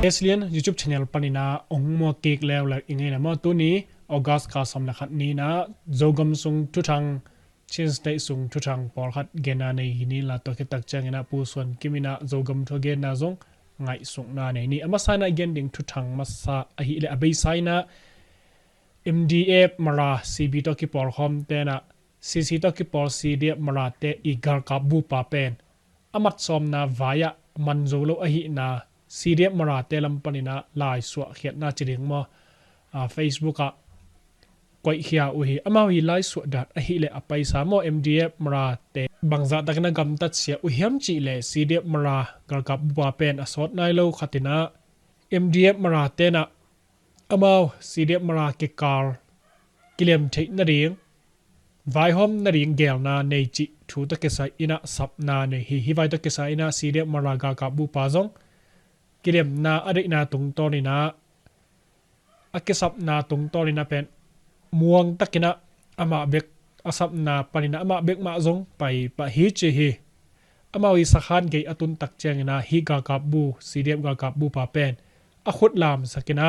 Kslian YouTube channel panina ongmo cake lew la ingai na mo tu ni August ka som la khat ni na Zogam sung thuthang chin state sung thuthang por khat gena nei ni la to ke tak chang na pu son kimina Zogam tho gen na zong ngai sung na nei ni ama sana gen ding thuthang masa a hi le abei sai na MDF mara CB to ki por khom te na CC to ki por CD mara te igar ka bu pa pen amat som na vaya manzo lo a hi na CDF mara te lam panina lai suwa khiat na chiring mo Facebook a koi khia u hi ama wi lai suwa dat a hi le a paisa mo MDF mara te bangza takna gam tat sia u hiam chi le CDF mara gar kap ba pen asot nai lo khatina MDF mara te na amao CDF mara ke kar kilem thei na ring vai hom na ring gel na nei chi thu ta ke sai ina sap na ne hi vai ta ke sai ina CDF mara ga ka bu pa zong kilem na ade na tung to ni na akesap na tung to ni na pen muang takina ama bek asap na panina ama bek ma zong pai pa hi che hi ama wi sakhan ge atun tak chang na hi ga ka bu CDF ga ka bu pa pen a khut lam sakina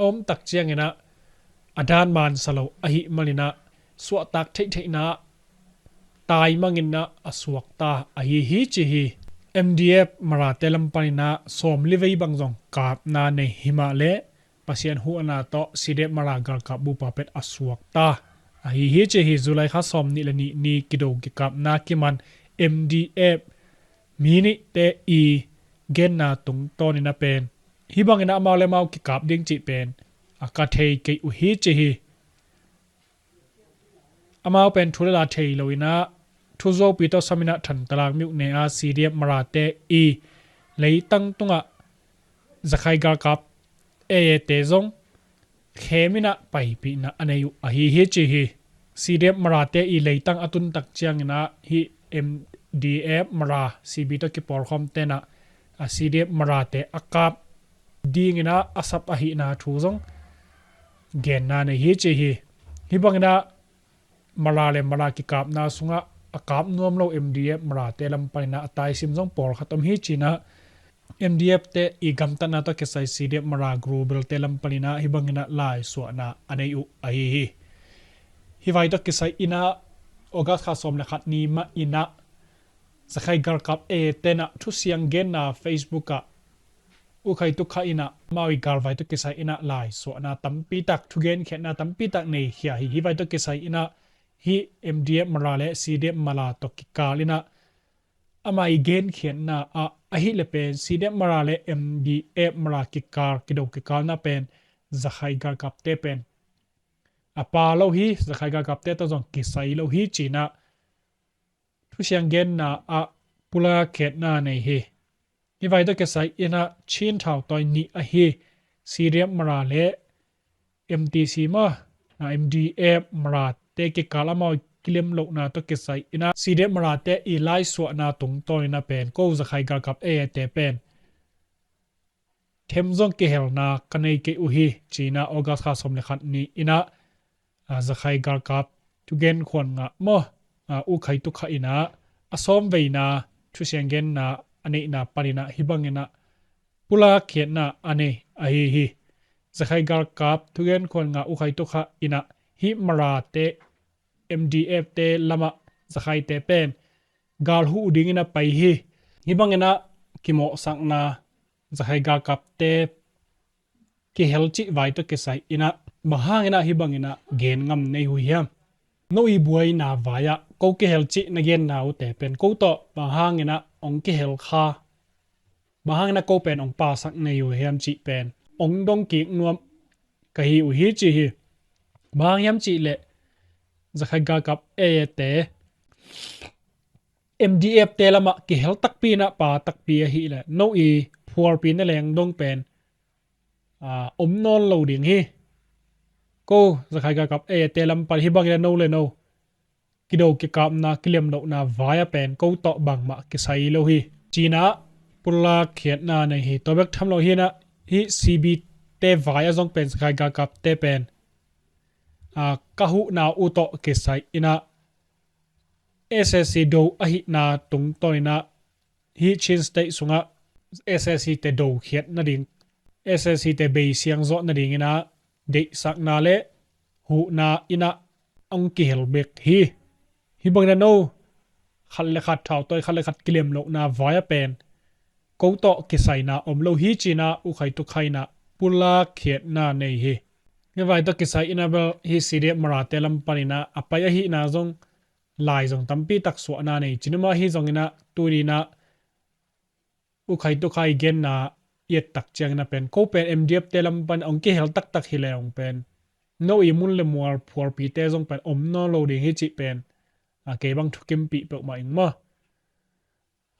om tak chang na adan man salo a hi malina suwa tak thei thei na tai mangin na asuak ta a hi chi hi MDF mara telam panina som livei bangjong kap na nei himale pasien hu ana to CDF mara gar kap bu pa pet asuak ta a hi che hi zulai kha som ni lani ni kido ki kap na ki man MDF mini te i gen na tung to ni na pen hi bangina amale mau ki kap ding chi pen aka thei ke u hi che hi amao pen thula thei loina thu zo pi to samina than talang miu ne a CDF mara te i leitang tunga zakhai gar kap e te zong khemina pai pi na aneyu a hi chi hi CDF mara te i leitang atun tak chiang na hi MDF mara CB to ki por khom te na a CDF mara te akap ding ina asap a hi na thu zong gen na ne hi chi hi bangna mara le mara ki kap na sunga akap nuam lo MDF mara te lam paina atai sim jong por khatom hi china MDF te i gam ta na to ke sai CDF mara global te lam panina hi bangina lai so na anei u ai hi vai to ke sai ina August kha som la khat ni ma ina sakhai gar kap e te na thu siang gen na Facebook a u khai tu kha ina mawi gar vai to ke sai ina lai so na tampi tak thu gen khet na tampi tak nei hia hi vai to ke sai ina hi MDF mara le CDF mala to ki kalina amai gen khian na a hi le pen CDF mara le MDF mara ki kar ki do ki kal na pen zakhai gar kap te pen apa lo hi zakhai gar kap te to jong ki sai lo hi china thu siang gen na a pula khet na nei hi vai to ke sai ina chin thau toy ni a hi CDF mara le MTC ma MDF mara te ke kalama kilem lo na to ke sai ina CDF mara te i lai so na tung to na pen ko zakhai gar kap e te pen them zong ke hel na kanei ke u hi china August kha som le khat ni ina zakhai gar kap tu gen khon nga mo u khai tu kha ina asom veina thu siang gen na ane na parina hibangena pula khet na ane a hi zakhai gar kap tu gen khon nga u khai tu kha ina hi mara te MDF te lama zakhai te pen gal hu ding ina pai hi bangena kimo sang na zakhai gar kap te ki helchi vai to ke sai ina mahangena hi bangena gen ngam nei hu hiam noi buai na vaya ko ke helchi na gen na u te pen ko to mahangena ong ke hel kha mahangena ko pen ong pa sak nei hu hiam chi pen ong dong ki nuam ka hi u hi chi hi mahang hiam chi le zakhai gar kap e te MDF te lama ki hel tak pi na pa tak pi hi le no i phuar pi na leng dong pen non lo ding hi ko zakhai gar kap e te lam pal hi bang le no kido ki kap na kilem lo na vaya pen ko to bang ma ki sai lo hi china pula khiat na nei hi to bek tham lo hi na hi CB te vaya jong pen zakhai gar kap te pen kahu na uto ke sai ina SSC do ahi na tung toina hi chin state sunga SSC te do khiat na ding SSC te bei siang zo na ding ina de sak na le hu na ina ong ki hel bek hi bang na no khal le khat thau toy khal le khat kilem lo na vaya pen ko to ki sai na om lo hi china u khai tu khai na pula khiat na nei hi nge vai to ki sai ina bel hi sire marate lam panina apaya hi na zong lai zong tampi tak so na nei chinuma hi zong ina turina u khai tu khai gen na yet tak chang na pen ko pen mdf te lam pan ong ki hel tak tak hi le ong pen no i mun le muar phor pi te zong pen om no lo ding hi chi pen a ke bang thukim pi pe ma ing ma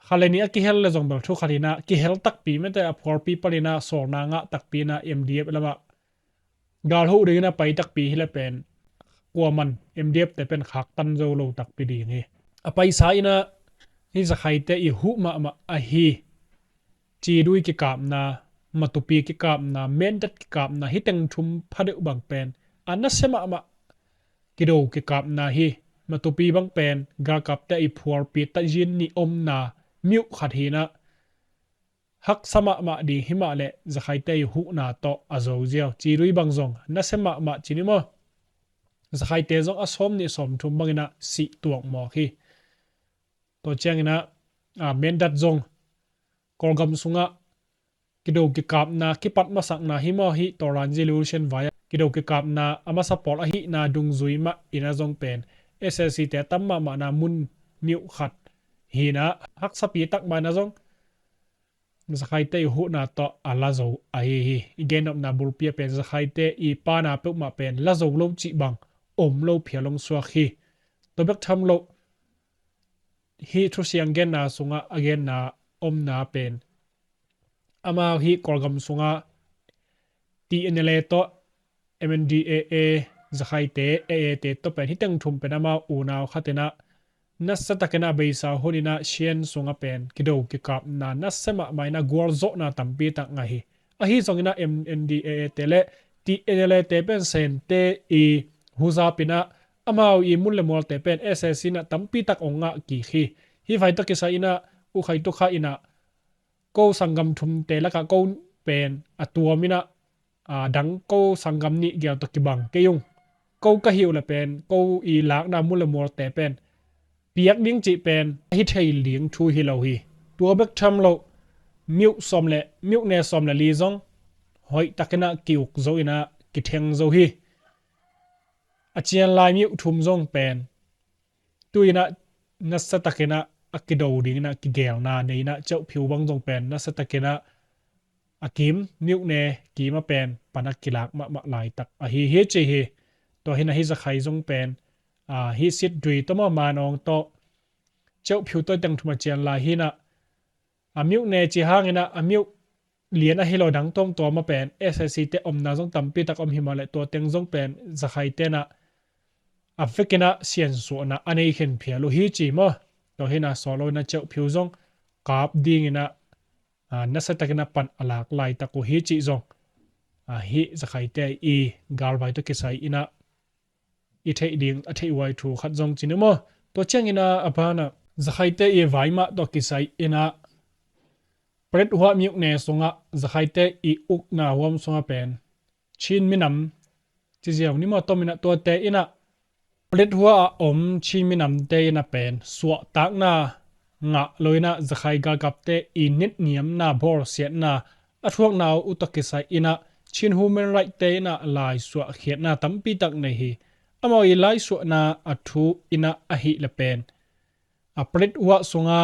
khaleni a ki hel le zong bel thu khalina ki hel tak pi me te a phor pi palina so na nga tak pi na mdf lama gal hu ring na pai tak pi hi le pen kwa man mdf te pen khak tan zo lo tak pi ding hi a pai sa ina hi za khai te i hu ma a hi chi dui ki kap na matupi ki kap na mendat ki kap na hi teng thum phade bang pen anna sema ma kido ki kap na hi matupi bang pen ga kap te i phor pi ta jin ni om na miu khat hi na hak sama ma di hima le za khai te hu na to azo ziaw chi dui bang zong na sema ma chinimo za khai te zong asom ni som thum bangina si tuak mo khi to changina a mendat zong Zogam sunga kido ki kap na ki pat masak na hi mo hi toran resolution via kido ki kap na ama support a hi na dung zui ma ina zong pen SSC te tamma ma na mun miu khat hi na hak sapi tak ma na zong zakhai te hu na to ala zo a hi again op na bul pia pen zakhai te I pa na pe ma pen la zo lo chi bang om lo phia long swa khi to bek tham lo hi thu siang gen na sunga again na om na pen ama hi Zogam sunga TNLA to MNDAA zakhai te AA te to pen hitang thum pen ama u naw khatena nasatakena beisa honina shen sunga pen kido ki kap na nasema maina gor zo na tampi tak nga hi a hi zongina MNDAA tele TNLA te pen sen te I huza pina amao I mun le mol te pen SSC na tampi tak onga ki hi vai to ki sa ina u khai to kha ina ko sangam thum te la ka ko pen atua mina dang ko sangam ni gyal to ki bang ke yung ko ka hiu la pen ko I lak na mun le mol te pen piak ding chi pen hi thei ling thu hi lo hi tua bek tham lo miu som le miu ne som le li zong hoi takena kiuk zo ina ki theng zo hi achian lai miu thum zong pen tuina nasa takena akido ding na ki gel na nei na chau phiu bang zong pen nasa takena akim miu ne ki ma pen panak kilak ma lai tak a hi he che hi to hina hi za khai zong pen hi sit dui to ma manong to chau phiu to tang thuma chen la hi na amiu ne chi hang ina amiu lian a hilo dang tom to ma pen SSC te om na zong tampi tak om himale to teng zong pen za khai te na afekena sian so na anei khen phia lo hi chi mo to hina solo na chau phiu zong kap ding ina nasa takena pan alak lai ta ko hi chi zong hi za khai te I gal vai to kisai ina I thei ding a thei wai thu khat zong chinemo to chang ina apana zakhai te I vai ma to kisai ina pret huwa miuk ne songa zakhai te I uk na wom songa pen chin minam chi jiaw ni mo to mina to te ina pret huwa om chin minam te ina pen suwa tak na nga loina zakhai ga kap te I nit niam na bor siat na athuak na utakisai ina chin human right te ina lai suwa khiat na tampi tak nei hi amo I lai suwa na athu ina a hi le pen apret wa sunga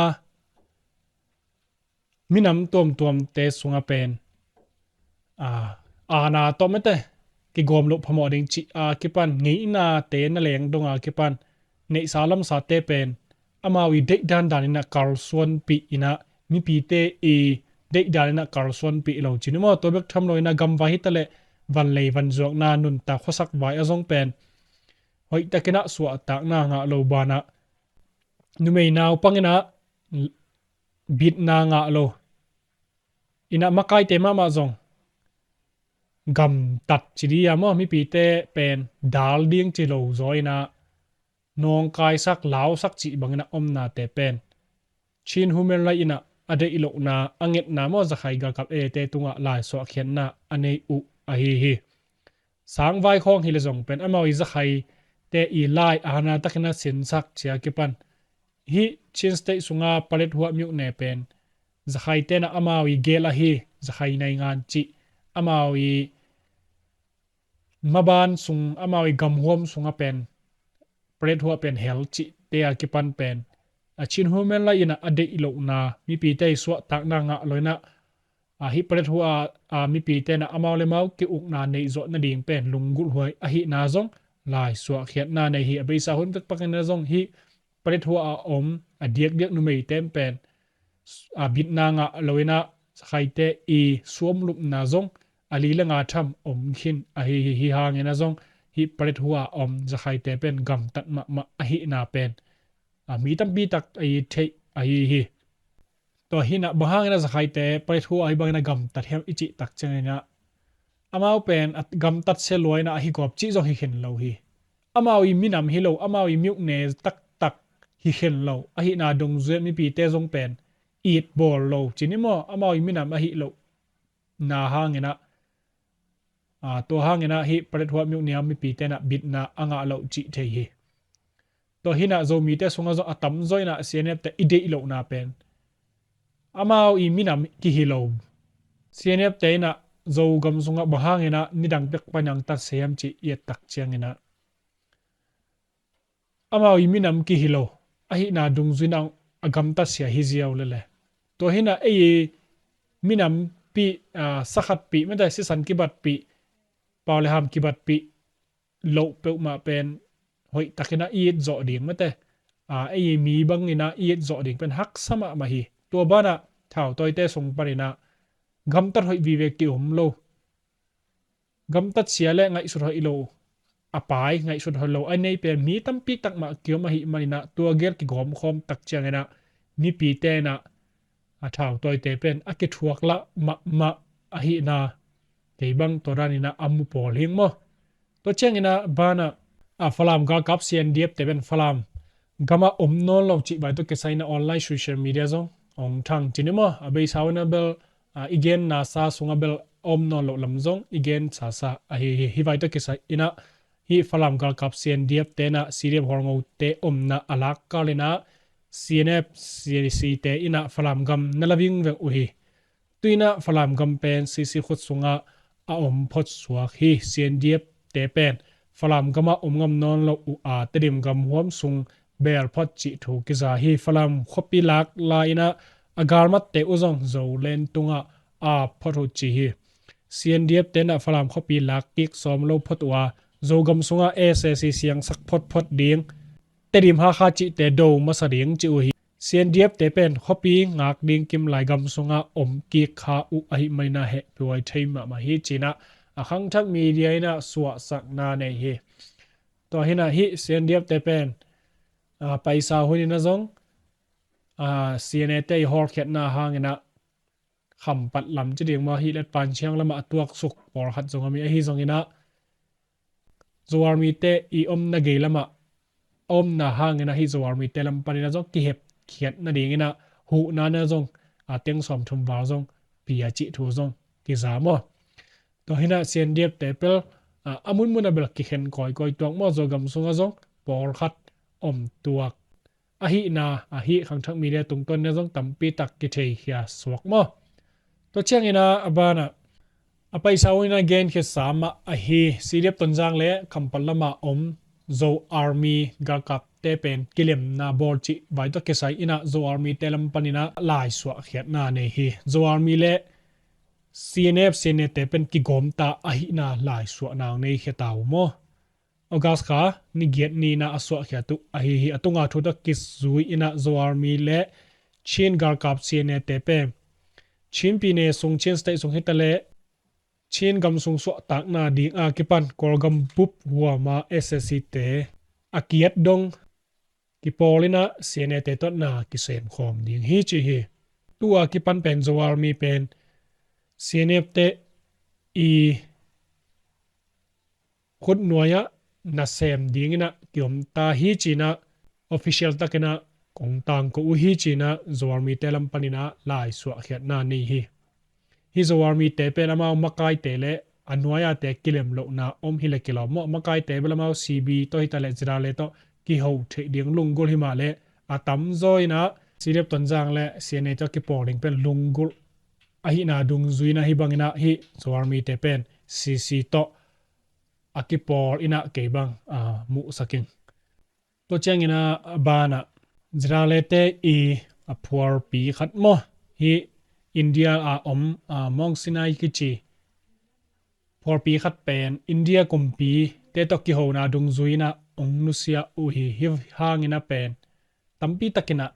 minam tom te sunga pen na tomete ki gom lo phamo ding chi kipan ngei na te na leng donga kipan nei salam sa te pen amawi de dan danina karlswan pi ina mi pi te I de danina karlswan pi lo chinimo to bek tham loina gam wa hitale van lei van jok na nun ta khosak vai azong pen hoi takena suwa tak na nga lo bana numei naw pangina bit na nga lo ina makai te ma zong gam tat chiria mo mi pi te pen dal ding chi lo zoina nong kai sak lao sak chi bangina om na te pen chin human lai ina ade ilo na anget na mo zakhai ga kap e te tunga lai so khian na anei u a hi sang vai khong hi le jong pen amawi zakhai te i lai ana takina sin sak chia ki pan hi chin state sunga palet huwa myu ne pen zakhai te na amawi gela hi zakhai nai ngan chi amawi maban sung amawi gam hom sunga pen palet huwa pen hel chi te a ki pan pen a chin humen la ina ade ilo na mi pi te so tak na nga loina a hi palet huwa a mi pi te na amaw le mau ki uk na nei zo na ding pen lungul huai a hi na zong lai so khiat na nei hi abei sa hun tak pakin na zong hi palet huwa a om a diek diek nu mei tem pen a bit na nga loina khaite i suom lup na zong ali la nga tham om khin a hi hang ena zong hi palet huwa om za khaite pen gam tat ma a hi na pen a mi tam bi tak ai the ai hi to hi na bahang na za khaite palet huwa ai bang na gam tat hem ichi tak changena amau pen at gam tat se loina a hi gop chi zong hi khen lo hi amawi minam hi lo amawi myuk ne tak tak hi khen lo a hi na dong zue mi pi te zong pen eat ball lo chinimo amawi minam a hi lo na hangena to hangena hi palet huwa myuk niam mi pi te na bit na anga lo chi the hi to hina zomi te sunga zo atam zoina cnf te ide ilo na pen amawi minam ki hi lo cnf te na zogam sunga bahangena nidang pek panang ta sem chi ye tak chiangena amawi minam ki hi lo a hi na dung zuinang agam ta sia hi ziaw le to hina minam pi sakhat pi meta si san ki bat pi paule ham ki bat pi lo pe ma pen hoi takina iet zo ding mate mi bang ina iet zo ding pen hak sama ma hi to bana thau toy te song parina gam tat hoi vi ve ki lo gam tat sia le ngai sur hoi lo apai ngai sur hoi lo anei pe mi tam pi tak ma kyo ma hi manina to gel ki gom khom tak changena mi pi te na thau toy te pen ake thuak la ma a hi na ke bang to rani na amu pol hing mo to changena bana falam ga kap sian diep te ben falam gama non lo chi bai to ke saina online social media zong ong thang chinimo abei sauna bel igen na sa sunga bel non lo lam zong igen sa hi bai to ke sa ina hi falam ga kap sian diep te na sirem horngo te na alak ka lena cnf cc te ina falam gam nalaving ve uhi tuina falam gam pen cc khut sunga phot suak hi sian diep te pen falam gama ngam non lo tedim gam huam sung bel phot chi thu ki za hi falam khopi lak la ina agar mat te uzong zo len tunga photo chi hi cndf te na falam khopi lak kik som lo photwa zogam sunga ssc siang sak phot ding tedim ha kha chi te do masaring chi hi cndf te pen khopi ngak ding kim lai gam sunga ki kha ai maina he poi thaima ma hi china akhang thak media ina suwa sak na nei hi to hina hi cndf te pen paisa hunina zong cna te hor khet na hangena kham pat lam chi ding ma hi let pan chiang lama atuak suk por khat zong ami hi zong ina zoarmi te na ge lama na hangena hi zoarmi te lam panina zong ki hep khiat na ding ina hu na na zong teng som thum wa zong pia chi thu zong ki za mo to hina cndf te pel amun munabel ki khen koi tuak mo zogam sunga zong por khat tuak a hi khang thak mi le tung ton ne zong tampi tak ki thei khia swak mo to chang ina abana apai sawina gen khe sama hi sirep tonjang le khampal lama zo army ga kap te pen kilem na bol chi vai to ke sai ina zo army telam panina lai swa khiat na ne hi zo army le cnf senate pen ki gomta ahi na lai swa nang nei khetaw mo august kha ni get ni na aswa khya tu ahi hi atunga thu da kis zui ina zo army le chin gar kap senate pe chin pi ne sung chen stai sung hitale chin gam sung so tak na ding kipan kol gam pup huwa ma ssc te akiat dong ki polina senate to na ki sem khom ding hi chi hi tua kipan pen zo army pen cnf te khut noya na sem ding ina kiom ta hi china official takena กงตังก็อุฮิจีนะจวามีเตลัมปนินะลายสวะเขียนนานี่ฮิจวามีเตเป็นอามามักไกเตเลอันวายาเตกิเลมโลนาอมฮิเลกิลามมักไกเตเบลมาซีบีโตฮิตาเลจราเลโตกิฮูเทเดียงลุงกุลฮิมาเลอาตัมจอยนะซีเรปตันจางเลเซียนเนตกิปอริงเป็นลุงกุลอาฮินาดุงซุยนะฮิบังอินะฮิจวามีเตเป็นซีซีโตอากิปอลอินะเกบังมุสกิงตัวเจงอินะบานะจราเลเตอีพัวปีขัดโมฮิอินเดียมองสินายกิจีพอปีขัดเป็นอินเดียกุมปีเตตกิโหนาดุงซุยนะองนุเซียอุฮิฮิวฮางินะเป็นตัมปีตะกินะ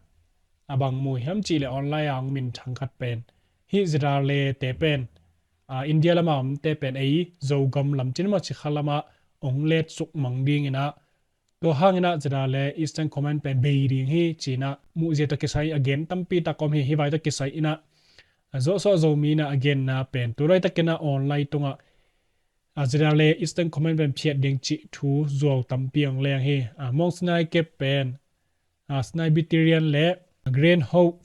บังมูฮัมจีเลออนไลน์อังมินทังขัดเป็นฮิอิสราเอลเตเป็นอินเดียละมาเตเป็นไอโจกัมลำจินมาชิขลมาองเลดสุกมังดิงินะตัวฮางินะอิสราเอลอีสเทิร์นคอมเมนเป็นเบย์ดิงฮิจีนะมูเจตะกิไซอเกนตัมปีตะคอมฮิไวตะกิไซอินะzomi na again na pen turai takena online tunga azrale eastern command ben phiat ding chi thu zo tampiang leng he mong snai ke pen snai battalion le green hope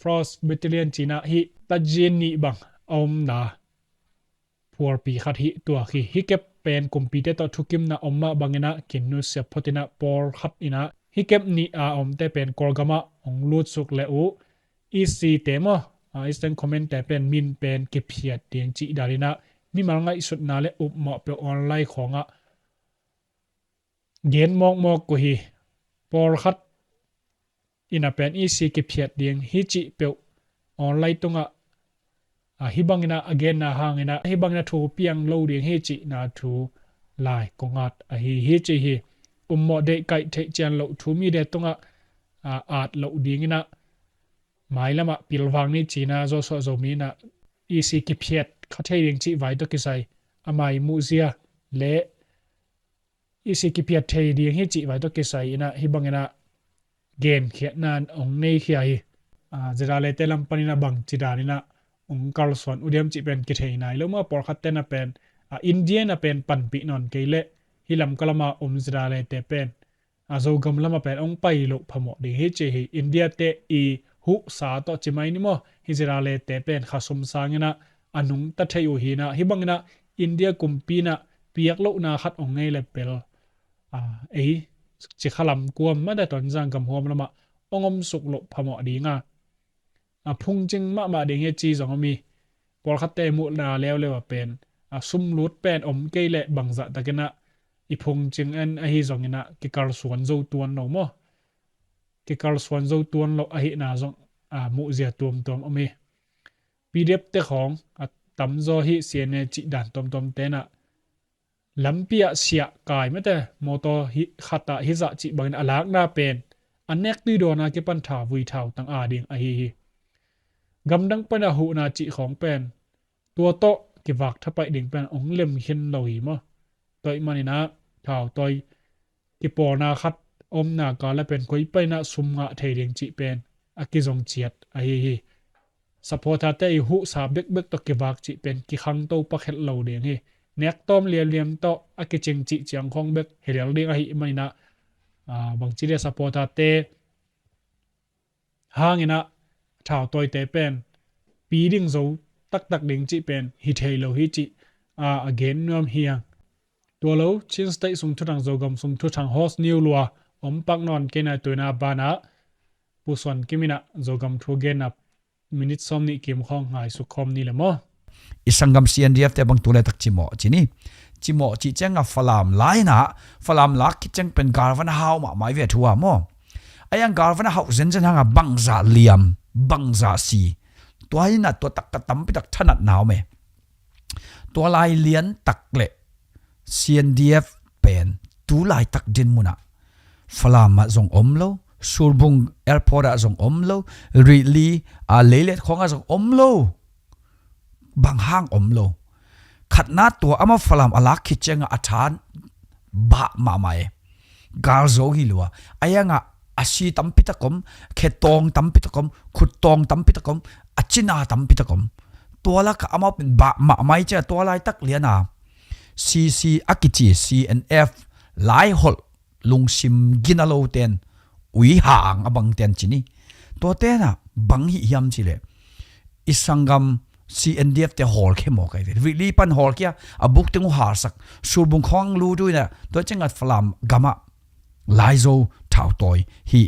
frost battalion china hi tajin ni bang om na por pi khat hi tua hi ke pen compete to thukim na omma bangena kinnu se photina por khat ina hi kep ni om te pen korgama ong lut suk le u ec tema Eastern comment แต่เป็นมินเป็นเก็บเพียดเตียงจีดารินะมีมังไงสุดนาเลอุบเหมาะเป็นออนไลน์ของเกณฑ์มอกกุฮีปอร์คัดอินาเป็นอีซีเก็บเพียดเตียงฮิจิเป็นออนไลน์ตรงฮิบังนะอเกนนะหางนะฮิบังนะทูเปียงโลเดียงฮิจินะทูลายกงัดฮิจิฮิเหมาะเด็กไก่เทเจนโลทูมีเด็ดตรงอาจโลเดียงนะหมายละมาปิลวังนี่จีน่าโซโซมีน่ะอีซีกิเพียดเขาเทียงจีไว้ตัวกิไซอามายมูเซียเละอีซีกิเพียดเทียงให้จีไว้ตัวกิไซนะฮิบังนะเกมเขียนนานองในเขียจะได้เลเตลัมปนินะบังจีดานี่นะองคาร์ลสวนอุดมจีเป็นกิเทยนายแล้วเมื่อปอร์คัตเตนะเป็นอินเดียนะเป็นปันปีนอนเกลเลฮิลัมกลมาจะได้เลเตเป็นโซกัมละมาเป็นองไปโลพมอดีเฮเจฮิอินเดียเตอีหุสาต่อจิไม่นิโมฮิจราเลเตเป็นข้าสมสางนะอนุงตัดเทยุฮีนะฮิบังนะอินเดียกุมปีนะเปียกโลนาขัดองไงเลเปลจิขลัมกวมไม่ได้ตอนจังกำหัวมันมาองอมสุกโลพมอดีงาพุงจึงมาเดงเฮจีสองมีปอลคัตเตมุนาแล้วเลยว่าเป็นซุ่มลุดเป็นอมเกยเลบังจะตะกันนะอีพุงจึงอันฮิสองนะกิการสวนโจตัวนโนโมกิการสวนโจตัวนโลหินาจงมุเสียตัวอเมปีเด็บเตของตั้มโจฮิเสียเนจิดันตัวเตนะลำเปียเสียกายไม่แต่โมโตฮิขัตฮิจะจิบังอลากนาเป็นอันเนกตีโดนาเก็ปันถาวิถาวตั้งดิงฮิกำดังปนหูนาจิของเป็นตัวโตกิวักถ้าไปดิ่งเป็นองเล็มเห็นเราหิมะตัวมันนี่นะถาวตัวกิปอนาคัดอมนาการและเป็นคุยไปนะสุมงะเทเดียงจิเป็นอากิจงเจียดฮิสปอร์ตเตอร์หูสาบเบ็กตกิวักจิเป็นกิขังโตปักเห็ดเหล่าเดียงฮิเน็กต้มเลียมโตอากิจิงจิเจียงของเบ็กเฮเดียงเดียงฮิมันนะบางทีเรียกสปอร์ตเตอร์ห่างนะถาวตัวเตเป็นปีดิ่งโจตักดิ่งจิเป็นฮิเทโลฮิจิเกนนวมเฮียงตัวเราชินสเตย์ส่งทุทางโจกมส่งทุทางโฮสนิวลัวปักนอนเกนตัวนาบานะผู้ส่วนกิมินะโจกมทูเกนับมินิทซอมนี่กิมของหายสุขคมนี่แหละมั้งอิสังกัม CNDF แต่บางตัวเลยตักจิโมจีนี่จิโมจีเจงกับฟลามไลนะฟลามลักคิดเจงเป็นการวันฮาวมาไม่เวทัวมั้งไอ้ยังการวันฮาวเซนเซนหางบังซาเลียมบังซาซีตัวนี้นะตัวตักกระตั้มไปตักถนัดหนาวไหมตัวลายเลี้ยนตักเละ CNDF เป็นตัวลายตักดินมุนะฟลามมาส่งโลสูรบุงแอร์พอร์ตส่งโลรีลีเลเล็ดของส่งโลบางห้างโลขัดหน้าตัวอามาฟลามอลักคิดเจงอาทานบะมาไม่กาโซฮิลัวไอ้ยังอาชีตั้มพิตะกมเขตองตั้มพิตะกมขุดตองตั้มพิตะกมอาชินาตั้มพิตะกมตัวละก็อามาเป็นบะมาไม่เจ้าตัวลายตักเลียนาCC อากิจี CNF หลายหดลุงชิมกินาโลเตน ui hang abang ten chini to te na bang hi hiam chi le isangam CNDF te hol ke mo kai really pan hol kya abuk tengu har sak sur bung khong lu du na to chengat flam gama laizo thau toy hi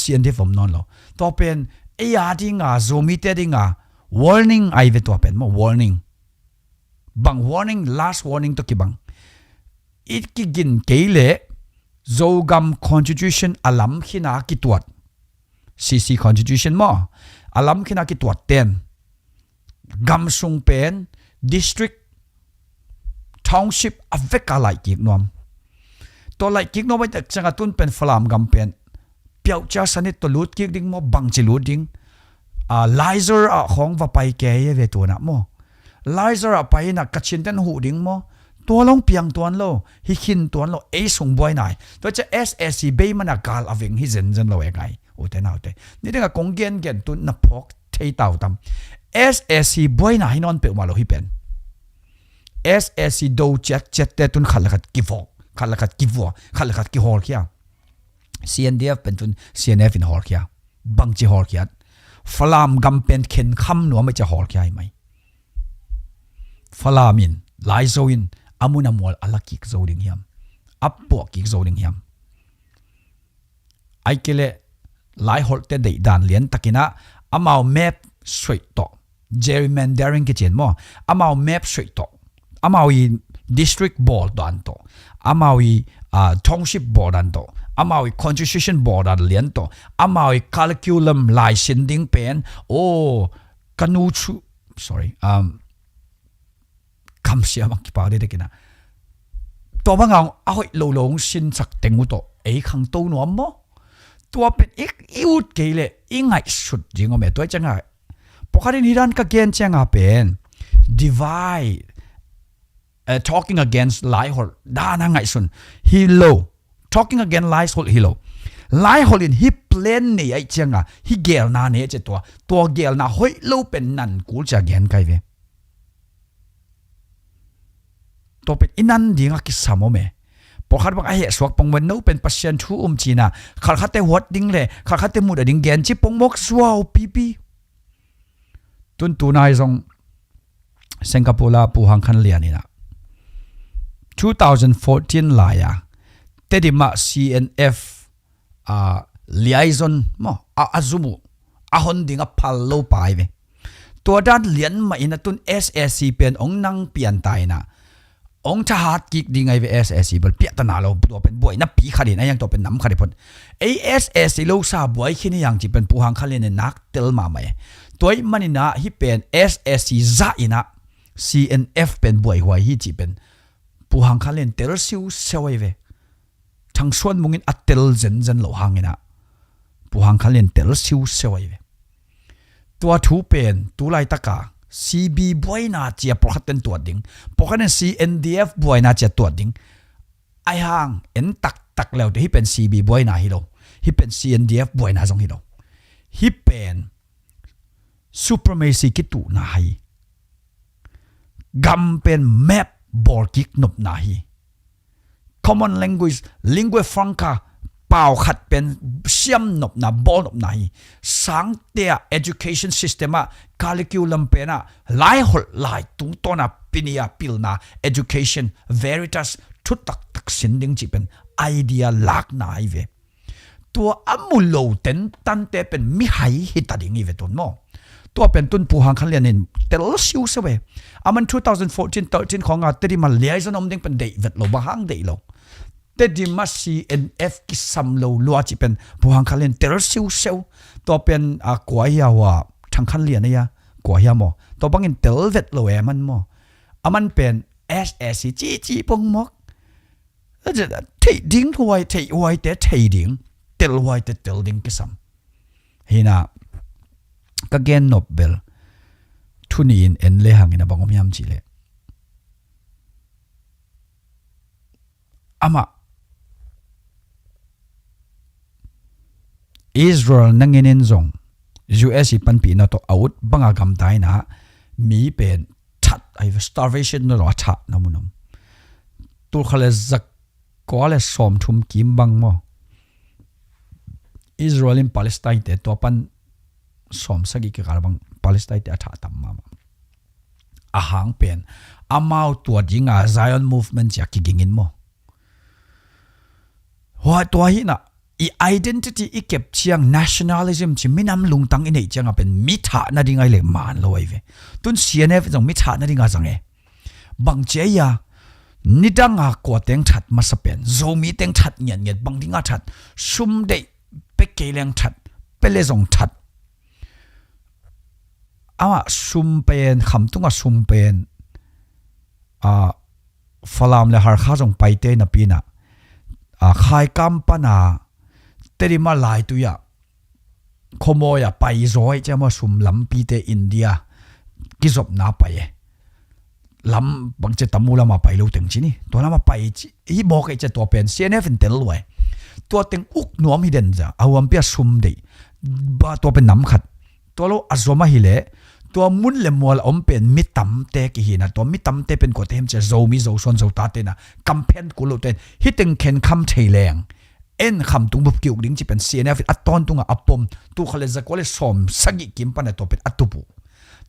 CNDF om non lo to pen e ya dinga zomi te dinga warning ai ve to pen mo warning bang warning last warning to ki bang it ki gin keile Zogam constitution alam khina ki tuat CC constitution mo alam khina ki tuat ten gam sung pen district township aveka lai ki nom to lai ki no bai tak changa tun pen flam gam pen piau cha sanit to lut ki ding mo bang chi lut ding lizer a khong va pai ke ye ve to na mo lizer a pai na kachin ten hu ding moตัวลงเปียงตัวloฮิคินตัวloสงบอยนายตัวจะ SSC เบย์มันกาลอวิงฮิเซนเซนloเองไงโอ้แต่น่าแต่นี่เรื่องกงเกียนเกียนตุนนับพกเที่ยวตาวตำ SSC บอยนายนอนเปิดมาโลฮิเป็น SSC ดูเจ็ดแต่ตุนขัดละขัดกิฟต์ขัดละขัดกิฟต์ขัดละขัดกิฮอลkia CNDF เป็นตุน CNF อินฮอลkiaบังจีฮอลkiaฟลามกัมเป็นเข็นคำหนัวไม่จะฮอลkiaไหมฟลามินไลโซอินamun amol alakik zoding hiam appo kik zoding hiam aikele lai holte dei dan lian takina amau map straight to gerrymandering ki chen mo amau map straight to amau district board dan to amau township board dan to amau constitution board dan lian to amau curriculum lai sending pen kanu chu sorryคำเสียมักกี่ปาได้เด็กนะตัวบางอย่างเอาให้โลลงสินสักเต็งอุตไอ้ขังตัวหนวมมั้ตัวเป็นอีกอุดเกลี่ยอีไงสุดจริงว่าแม่ตัวจังไงพอเขาได้นิรันดร์ก็เกณฑ์จังไงเป็น divide talking against lie hol ด้านไงสุน hilo talking against lies hol hilo lie hol in he plain เนี่ยไอ้จังไง he เกลนาเนี่ยจะตัวเกลนาเฮ้ยโลเป็นนั่นกูจะเกณฑ์ใครเว้ตัวเป็นอินันดีงักกิสามโมเมพอขัดบังไอ้เหตุสวกปงวันนู้เป็นปัศยันทูจีน่ะขัดขัดแต่วัดดิ้งเลยขัดขัดแต่มุดดิ้งเกนจิปงมกสวาวปีตุนตูนายทรงสิงคโปร์ลาปูหังคันเลียนี่นะ2014ลายะเตดิมา CNF liaison มั้งอาซุมุอาฮอนดิ้งพัลโลไปเวตัวด้านเลียนมาอินตุน SSC เป็นองนังเปลี่ยนไตนะองค์ทหารกิกดีไงเว SSC บนเปียตนาเราตัวเป็นบวยนับปีขัดนี่ยังตัวเป็นน้ำขัดพนSSC เราซาบวยขี้นี่ยังจีเป็นผู้หังขัดเลยนักเตลมาไหมตัวมันนี่นะที่เป็น SSC ซาอินะ CNF เป็นบวยหัวที่จีเป็นผู้หังขัดเลยเตลซิวเซวเวทั้งส่วนมึงอินอัตเตลเซนเหล่าหังนี่นะผู้หังขัดเลยเตลซิวเซวเวตัวทูเป็นตัวไล่ตะกาCB บวยน่าจะปกติตัวดิ้งปกติ CNDF บวยน่าจะตัวดิ้งไอ้ห่างเอ็นตักแล้วที่เป็น CB บวยน่าฮิโลที่เป็น CNDF บวยน่าจงฮิโลที่เป็น supremacy กิตุน่าฮีกัมเป็น map บอลกิกนบน่าฮี common lingua franca เป่าขัดเป็นเชื่อมนบนาบอลนบนาฮีสังเตีย education system อะ curriculum เป็นอะหลายหลายตุงต้นอะปินียปิลนา education veritas ทุกตักสินดิ้งจีเป็นไอเดียหลากหลายเวตัวอมุลโลเต็นตันเตเป็นมิหายฮิตาดิ้งอีเวตุนโมตัวเป็นตุนผู้หังคันเลียนินเตลซิวเสเวมัน2014-13ของอาเตดิมาเลียจะนมดิ้งเป็นเดวิดโลบะฮังเดโลแต่ดิมา CNF กิสัมโลลัวจีเป็นผู้หังคันเลียนเตลซิวเซลตัวเป็นกวยยาวทางคันเลียนเนี่ยกวยยาโมตัวบางอินเตลเวดโลเอมันโมมันเป็น SSC จีปงมกจะเทดิ้งถวยเทวยแต่เทดิ้งเตลวยแต่เตลดิ้งกิสัมฮินาก็เกณฑ์นบเบลทุนีนเอ็นเลหังอินาบังอมยามจีเลอามาอิสราเอลนั่งเงินซง US ปันปีน่าตัวอาวุธบังอากำไตนะมีเป็นชัดไอ้ starvation นั่นหรอชัดนะมุนตัวเขาเลยจักก็เลยสอมทุมกิมบังมั้ง Israel in Palestine te to pan som sagi ke karbang Palestine te atha tam ma ahang pen amau tua jinga Zion movement ya kigingin mo wa tua hi na I identity I kep chiang nationalism chi minam lungtang inei changa pen mitha na dingai le man loi ve tun CNF jong mitha na dinga jange bang che ya nidanga ko teng that masapen zomi teng that nyen nget bang dinga that sum de pe keleng that pele jong that ama sum pen kham tunga sum pen falam le har kha jong paite na pina khai kam pana teri ma lai tu ya khomoya pai roi chama sum lampi te India kizop na pai lam bangche tamula ma pai lo teng chini to lama pai hi mo ke che to pen CNF in tel loi to teng uk nuam hi den ja awam pia sum dei ba to pen nam khat to lo azoma hi le to mun le mol om pen mitam te ki hi na to mitam te pen ko tem che zomi zo son zo ta te na campaign ku lo ten hiteng ken kham theileng en kham tung bup ki ukding chi pen CNF aton tunga apom tu khale za ko le som sagi kim pana to pen atupu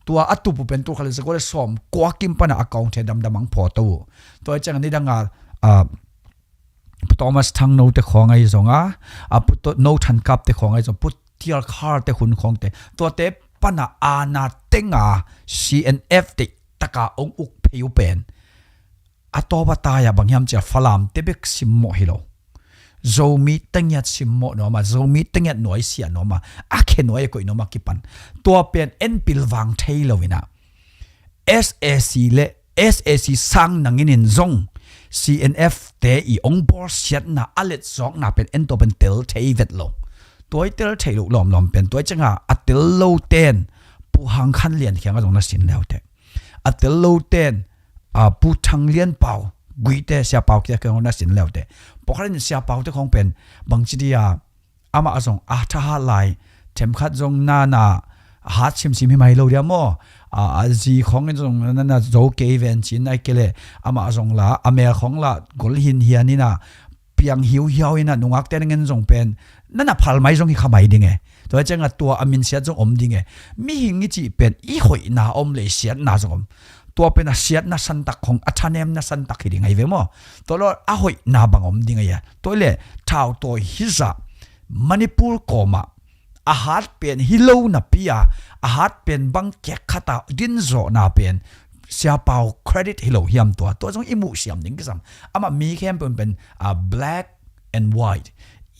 tua atupu pen tu khale za ko le som ko kim pana account he dam damang photo to chang ni danga Thomas thang no te khongai zonga aput no than kap te khongai zo put tial khar te hun khong te to te pana ana tenga CNF te taka ong uk pheu pen atoba ta ya bangyam cha falam te bek simmo hilo zomi tengyat simmo no ma zomi tengyat noi sia no ma akhe noi ko no ma kipan to pen en pilwang thailowina SAC le SAC sang nangin zong CNF te I ong bor siat na alet zong na pen en to pen tel thei vet lo toy tel thei lu lom pen toy changa atel lo ten pu hang khan lian khiang a zong na sin leute atel lo ten pu thang lian pau gui te sia pau kia ka na sin leute pokharin sia pau te khong pen bang chi dia ama azong a tha ha lai them khat zong na na hat sim sim hi mai lo dia mo ji khong en zong na na zo ke ven chin ai kele ama azong la ame khong la gol hin hiani na piang hiu hiau ina nungak te ngen zong pen nana phal mai zong hi khamai dinge to changa tua amin sia zong om dinge mi hingi chi pen I hoi na om le sia na zong tua pen a sia na san tak khong athanem na san tak hi dingai ve mo to lo a hoi na bang om dinga ya to le thau to hiza Manipur koma a hat pen hilo na pia a hat pen bang ke khata din zo na pen sia pau credit hilo hiam to jong imu siam ding kisam ama mi khem pen black and white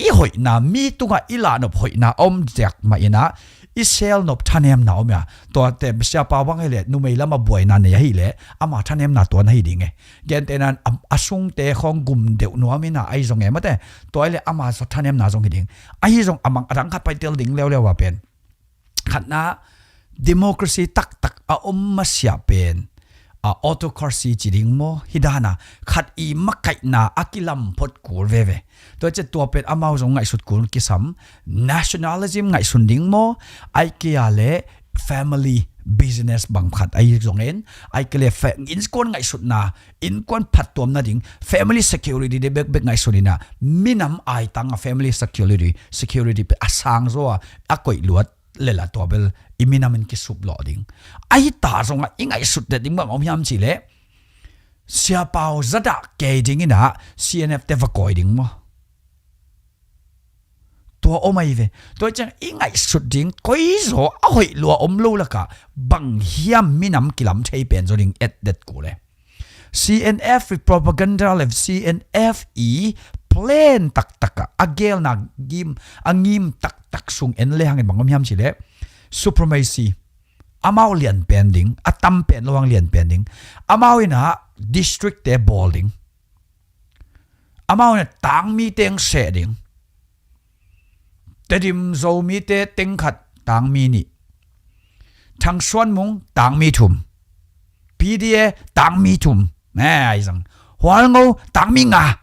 I hoi na mi tunga ila nop hoi na om jak ma ina I sel nop thanem na omya to te sia pau bang hele nu mei lama boy na ne hi le ama thanem na to na hi dinge gen tenan asung te khong gum deu no amina ai jong e mate to ile ama so thanem na jong hi ding ai jong amang adang khat pai tel ding lew wa pen khatna democracy tak a ma sia pen autocracy chiring mo hidana khat I makai na akilam phot kur veve to che to pet amau jong ngai sut kur kisam nationalism ngai sunding mo ai kia le family business bang khat ai jong en ai kele in kon ngai sut na in kon phat tom na ding family security de bek ngai sunina minam ai tang family security pe asang zo a koi luat lela tobel iminamen ki sup lo ding ai ta zonga ingai sut de ding bang om yam chi le sia pau zada ke ding ina CNF te vakoi ding mo to omai ve to chang ingai sut ding koi zo a hoi lo om lo la ka bang hiam minam kilam thei pen zo ding et det ku le CNF propaganda le CNF plain tak agel na angim tak sung en le hangin bangom hiam chi le supremacy amau lian pending atam pen lawang lian pending amau ina district te bolding amau na tang mi teng setting tedim zo mi te teng khat tang mi ni thang suan mung tang mi thum PDA tang mi thum ai sang hwal ngo tang mi nga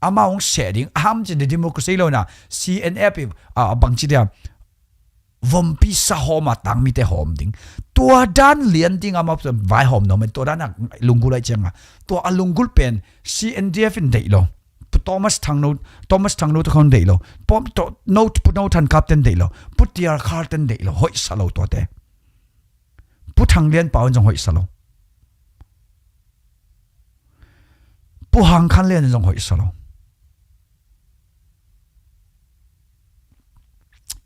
amau setting ham chi de democracy lo na CNF bang chi dia vompi sa homa tang mi te hom ding tua dan lian ding ama vai hom no men to dan lungul ai chenga to alungul pen CNDF in dei lo Thomas thang no to kon de lo pom to note put no than captain de lo put tiar carton de lo hoi salo to te pu thang lian pawn jong hoi salo pu hang khan lian jong hoi salo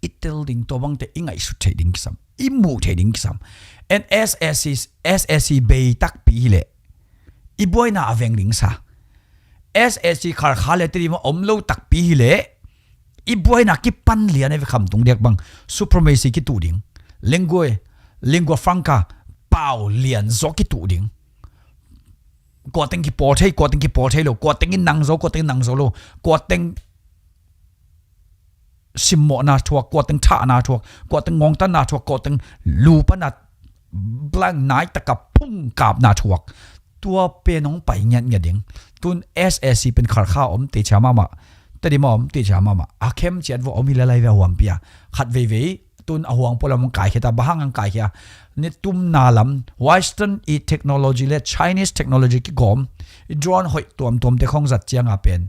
itel ding to bang te ingai su the ding sam imu the ding sam and SSC bay tak pi le i boy na aveng ding sa SSC khar khale tri ma omlo tak pi le i boy na ki pan lian e kham tung dek bang supremacy ki tu ding lingua franca pau lian zo ki tu ding ko teng ki por thei lo ko teng in nang zo lo ko teng simmo na thua ko teng tha na thua ko teng ngong ta na thua ko teng lu pa na blank night ta ka phung kap na thua tua pe nong pai nyan nga ding tun SSC pen khar kha om te chama ma ta di mom te chama ma a khem chet vo om hi la lai ve hom pia khat ve tun a huang polam kai kheta bahang ang kai kya ni tum na lam western technology le Chinese technology ki gom drone hoi tom te khong zat chiang a pen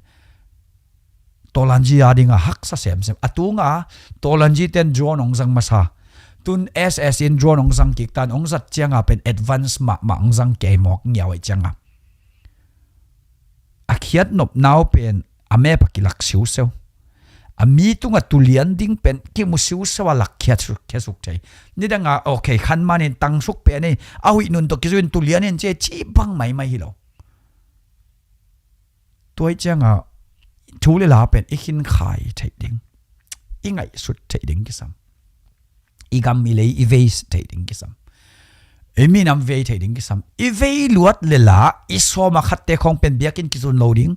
tolanji adinga hak sa sem atunga tolanji ten drone ong jang masa tun SS in drone ong jang kik tan ong zat chianga pen advance ma ong jang ke mok nyaw changa akhiat nop naw pen ame pakilak siu seu ami tunga tulian ding pen ki mu siu sawa lak khiat su khesuk chai ni danga okay khan manin tang suk pe ni a hui nun to kizuin tulian en che chi bang mai hi lo toi changa thule la pen ikin khai thai ding ingai sut thai ding kisam igam mi lei evase thai ding kisam emi nam ve thai ding kisam eve luat le la isoma khatte khong pen biakin kizun loading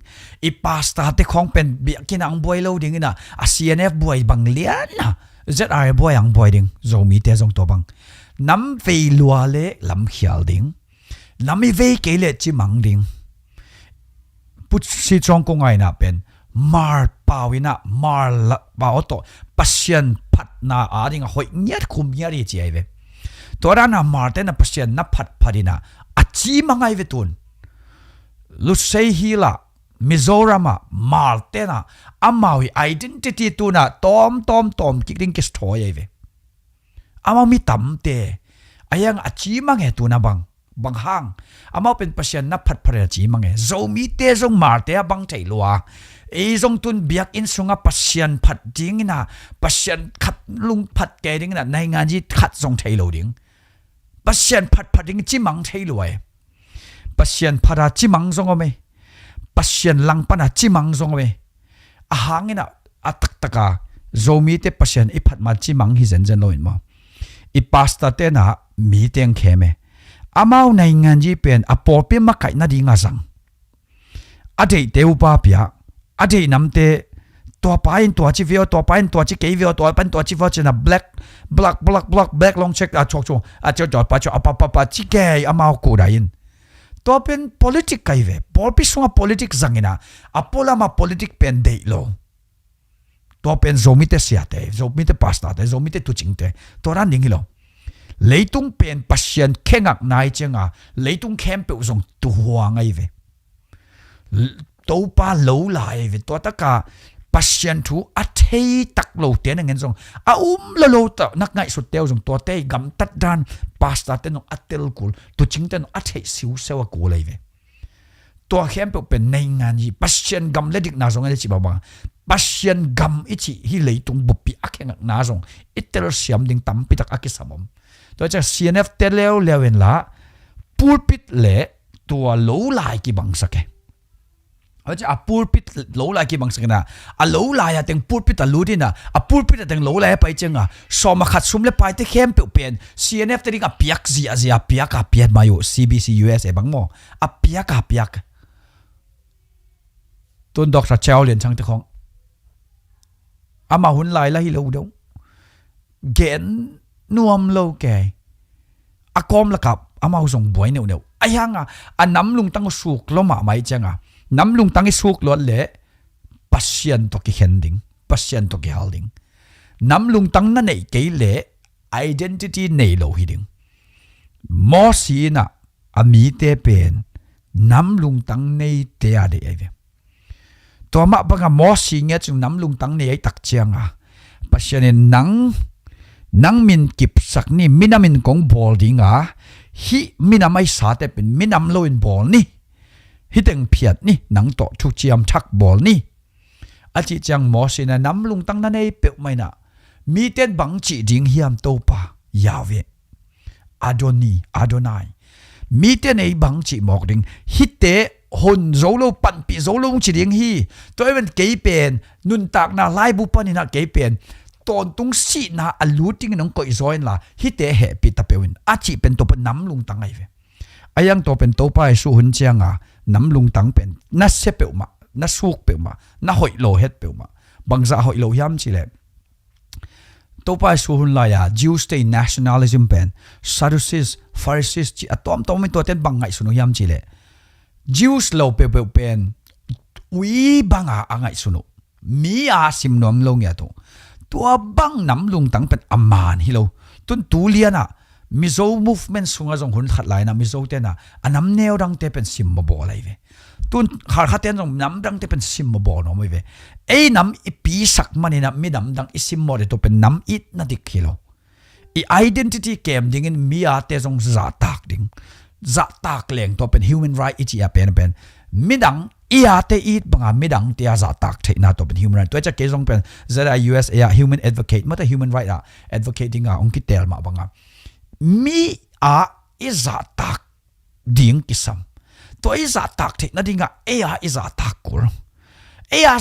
I pasta te khong pen biakin ang boy loading ina a CNF boy bang lian na ZRA boy ang boy ding zomi te zong to bang nam ve lua le lam khial ding nam ve ke le chi mang ding put si chong ko ngai na pen mar pawina mar baoto passion phat na ading hoi nyat khum nyari chi ai ve torana marte na passion na phat phadina achi mangai ve tun lu sei hila mizorama marte na amawi identity tuna tom kikring kis thoi ai ve ama mi tamte ayang achi mange tuna bang hang ama pen passion na phat phare chi mange zomi te zong marte bang thai lua e zong tun biak in sunga passion phat ding na passion khat lung phat ke ding na nai nga ji khat zong thai lo ding passion phat ding chi mang thai luai passion phara chi mang zong ome passion lang pana chi mang zong ome a hangina atak taka zomi te passion I phat ma chi mang hi zen loin ma I pasta te na mi teng kheme amau nai ngan ji pen apopi ma kai na dinga sang adei teu pa pia adei namte to pain to chi veo to pain to chi ke veo to pan to chi veo chena black long check a chok a cho pa cho apa chi ke amau ko dain to pen politic kai ve polpi sunga politic zangina apola ma politic pen dei lo to pen zomi te siate zomi te pasta te zomi te tu chingte to ran ding lo leitung pen passion khengak nai chenga leitung khem pe zong tu huang ai ve to pa lo lai ve to ta ka passion thu a thei tak lo te na ngen zong a lo ta nak ngai su teu zong to te gam tat dan pasta te no atel kul tu ching te no a thei siu sewa ko lai ve to khem pe pen nei ngan ji passion gam le dik na zong ai chi ba passion gam ichi hi leitung bupi a khengak na zong itel siam ding tam pi tak akisamom to cha CNF te lewen la pulpit le tua lo lai ki bang sake acha a pulpit lo lai ki bang sake na a lo lai ya teng pulpit a ludina a pulpit teng lo lai pai chenga so ma khat sum le pai te khem pe pen CNF te ring a piak zia piak a piat mayo CBC US e bang mo a piak ton Dr. Chow len chang te khong ama hun lai la hi lo do gen nuam lo ke akom la kap amau zong boy neu ayanga anam lung tang suk lo ma mai changa nam lung tang suk lo le passion to ki hending passion to ki holding nam lung tang na nei ke le identity nei lo hiding mo si na ami te pen nam lung tang nei te ade ave ตัวมาบังมอสิงเงจุงน้ำลุงตั้งเนี่ยตักเจียงปัจจัยนังมินกิบสักนี่มินามินกงบอลดิงฮิมินาไม่สาแต่เป็นมินามโลอินบอลนี่ฮิตึงเพียดนี่นังโตทุกเจียมทักบอลนี่อาจิจังมอสินะน้ำลุงตั้งนั่นเองเปิดไม่นะมีเต้นบังจีดิงเฮียมโตปายาเวอาโดนายมีเต้นไอ้บังจีหมอกดิงฮิเตหนโจโลปันปีโจโลจีดิงฮีตัวเป็นเกยเป็นนุนตากนาไล่บุปนินะเกยเป็นตอนตุงสีนาอลูติงน้องก็อีซอยล่ะฮิเตเหปิตาเปวินอาจิเป็นตัวเป็นน้ำลุงตั้งไงเวอายังตัวเป็นโตไปสู้หุ่นเจียงน้ำลุงตั้งเป็นนัสเซเปวมานัสสุกเปวมานัหอยโลเฮ็ดเปวมาบางจะหอยโลยามจิเลตัวไปสู้หุ่นลายJews day nationalism เป็น Sadducees Pharisees จีอะตัวไม่ตัวเต้นบางไงสุนยามจิเลJews โลเปวเป็นวิบังไงสุนมีสิมนวมลงยาตัวบังน้ำลุงตั้งเป็นอามานฮิโลตุนตูเลียนะมิโซ movement สุงจงหุ่นขัดไหลนะมิโซเตนะอันน้ำแนวดังเตเป็นซิมบออะไรเวตุนขัดเตนจงน้ำดังเตเป็นซิมบอน้องไม่เวไอ้น้ำอีปีสักมันนี่นะมีน้ำดังอีซิมบอเดตัวเป็นน้ำอิดนั่นดิฮิโลอี identity เกมดิ่งมีอาเตจงจะตักดิ่งจะตักเลี้ยงตัวเป็น human right อีจีอาเป็นมีดังอีอาเตอีดบางมีดังที่อาจะตักเทน่าตัวเป็น human right ตัวจะเกี่ยงเป็น ZRA-EC human advocate ไม่ใช่ human right advocatingองคิดเตลมาบางมีอีจะตักดิ่งกิสมตัวอีจะตักเทน่าดิ่งอีจะตักกู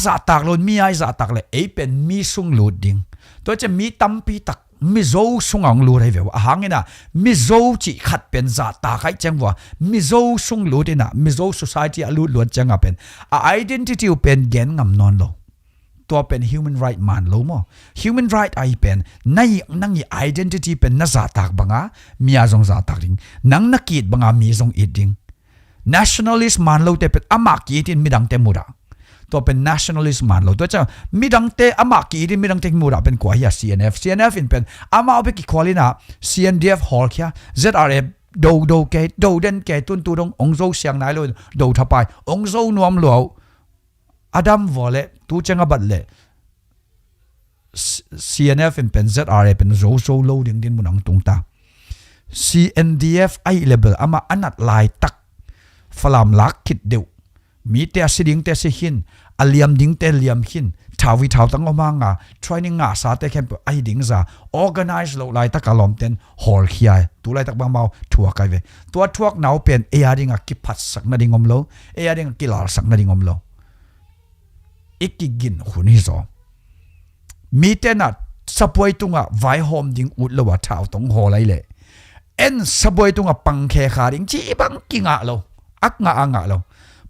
จะตักลนมีจะตักเลยเป็นมีสุงลูดดิ่งตัวจะมีตั้มปีตักมิโซสุงอังลูไรเวะหางเงินะมิโซจีขัดเป็นจ่าตาใครจังวะมิโซสุงลูดินะมิโซ society อลูดลวดจังเป็นidentity เป็นเกณฑ์งำนอนโลตัวเป็น human right มันโลมั้ง human right ไอเป็นนั่ง identity เป็นน่าจ่าตากบังมีอาจงจ่าตากดิ้งนั่งนักกีดบังมีจงอีดิ้ง nationalist มันโลแต่เป็นอามากีดินมีดังเตมุระตัวเป็น nationalist มันเราตัวจะมีดังเตอามากีดิมีดังเตมูระเป็นกว่าอย่า CNF อินเป็นอามาเอาไปกี่ควอลินะ CNDF ฮอลค์ ZRA ดูเกตดูเด่นเกตตุนตุดงองโซเสียงไหนเลยดูทับไปองโซนวมหลวงอดัมวอลเล่ตูจังบัดเล่ CNF อินเป็น ZRA เป็นโซโลดิ่งดินมุนังตุงตา CNDF ไอเลเบลอามาอันนัดลายตักฝรั่งลักคิดเดียวมีแต่สิดิ้งแต่สิหินอเลียมดิ้งแต่เลียมหินท้าวิท้าตั้งออกมาtraining สาแต่แค่ไอดิ้งซา organize เราไล่ตักกะลอมเต็น hall ขี้ไอตัวไล่ตักบางเบาทัวร์กันเวตัวทัวร์หนาวเป็นดิ้งกิพัดสักนาดิ้งอมโลดิ้งกิลาสักนาดิ้งอมโลอีกกินหุ่นฮิโซมีแต่น่ะสบวยตุงไวโฮมดิ้งอุดละว่าท้าต้อง hall ไล่เลยสบวยตุงปังแค่ขาดิ้งจีบังกิงโลอักงะโล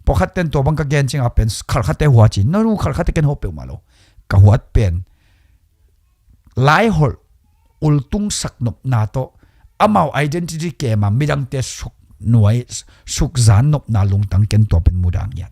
พอขัดเต้นตัวบังกะเกนจริงเป็นขัดเตหัวจีนนู่นขัดเตกันหัวเปล่ามาโลกะหัวเป็นหลายหอลอุลตุงสักนบนาโตอามา identity เกมมีดังเตสุกหน่วยสุกจานนบนาลงตั้งเกนตัวเป็นมูดังยัด